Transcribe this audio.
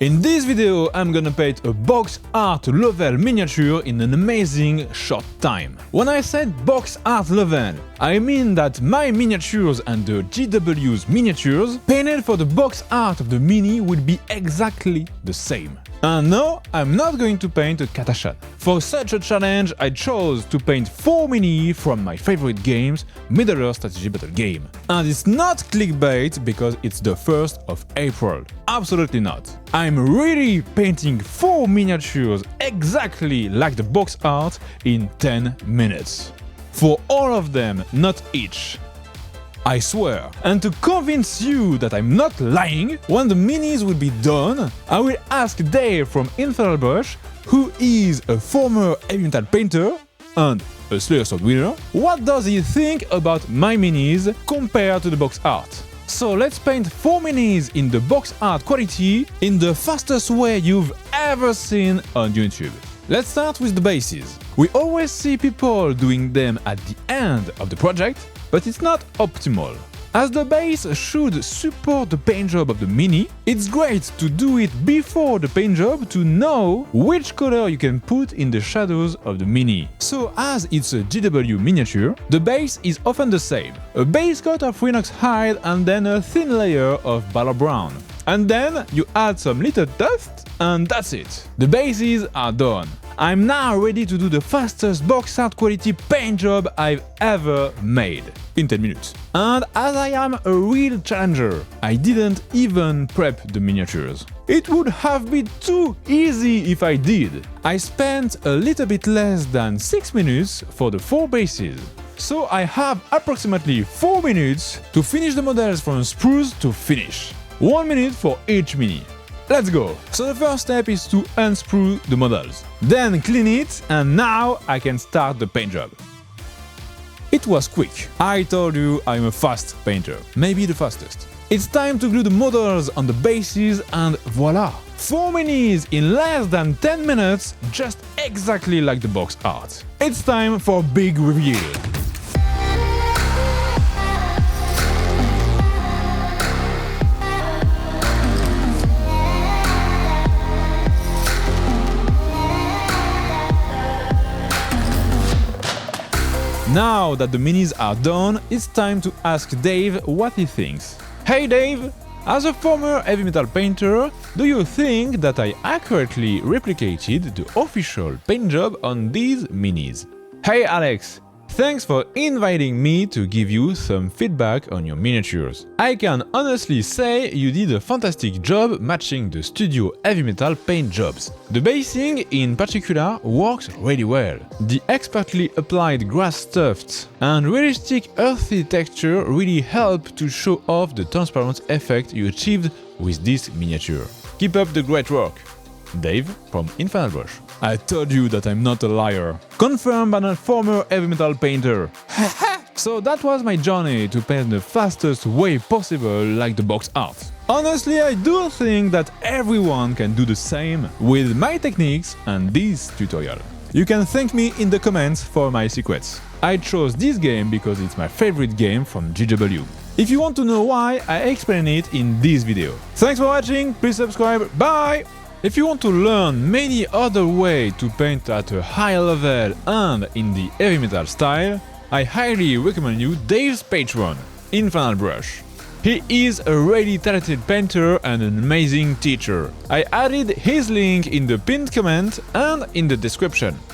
In this video, I'm gonna paint a box art level miniature in an amazing short time. When I said box art level, I mean that my miniatures and the GW's miniatures painted for the box art of the mini will be exactly the same. And no, I'm not going to paint a Katashan. For such a challenge, I chose to paint 4 mini from my favorite games, Middle-earth strategy battle game. And it's not clickbait because it's the 1st of April. Absolutely not. I'm really painting 4 miniatures exactly like the box art in 10 minutes. For all of them, not each. I swear. And to convince you that I'm not lying, when the minis will be done, I will ask Dave from Infernal Brush, who is a former heavy metal painter and a Slayer Sword winner, what does he think about my minis compared to the box art. So let's paint 4 minis in the box art quality in the fastest way you've ever seen on YouTube. Let's start with the bases. We always see people doing them at the end of the project, but it's not optimal. As the base should support the paint job of the mini, it's great to do it before the paint job to know which color you can put in the shadows of the mini. So as it's a GW miniature, the base is often the same. A base coat of Rhinox hide and then a thin layer of Battle Brown. And then you add some little dust and that's it. The bases are done. I'm now ready to do the fastest box art quality paint job I've ever made, in 10 minutes. And as I am a real challenger, I didn't even prep the miniatures. It would have been too easy if I did. I spent a little bit less than 6 minutes for the 4 bases. So I have approximately 4 minutes to finish the models from spruce to finish. 1 minute for each mini. Let's go! So the first step is to unsprue the models. Then clean it, and now I can start the paint job. It was quick. I told you I'm a fast painter. Maybe the fastest. It's time to glue the models on the bases and voila! 4 minis in less than 10 minutes, just exactly like the box art. It's time for big reveal. Now that the minis are done, it's time to ask Dave what he thinks. Hey Dave! As a former heavy metal painter, do you think that I accurately replicated the official paint job on these minis? Hey Alex! Thanks for inviting me to give you some feedback on your miniatures. I can honestly say you did a fantastic job matching the studio heavy metal paint jobs. The basing in particular works really well. The expertly applied grass tufts and realistic earthy texture really help to show off the transparent effect you achieved with this miniature. Keep up the great work. Dave from Infernal Brush. I told you that I'm not a liar. Confirmed by a former heavy metal painter. So that was my journey to paint the fastest way possible like the box art. Honestly, I do think that everyone can do the same with my techniques and this tutorial. You can thank me in the comments for my secrets. I chose this game because it's my favorite game from GW. If you want to know why, I explain it in this video. Thanks for watching, please subscribe, bye! If you want to learn many other ways to paint at a high level and in the heavy metal style, I highly recommend you Dave's Patreon, Infernal Brush. He is a really talented painter and an amazing teacher. I added his link in the pinned comment and in the description.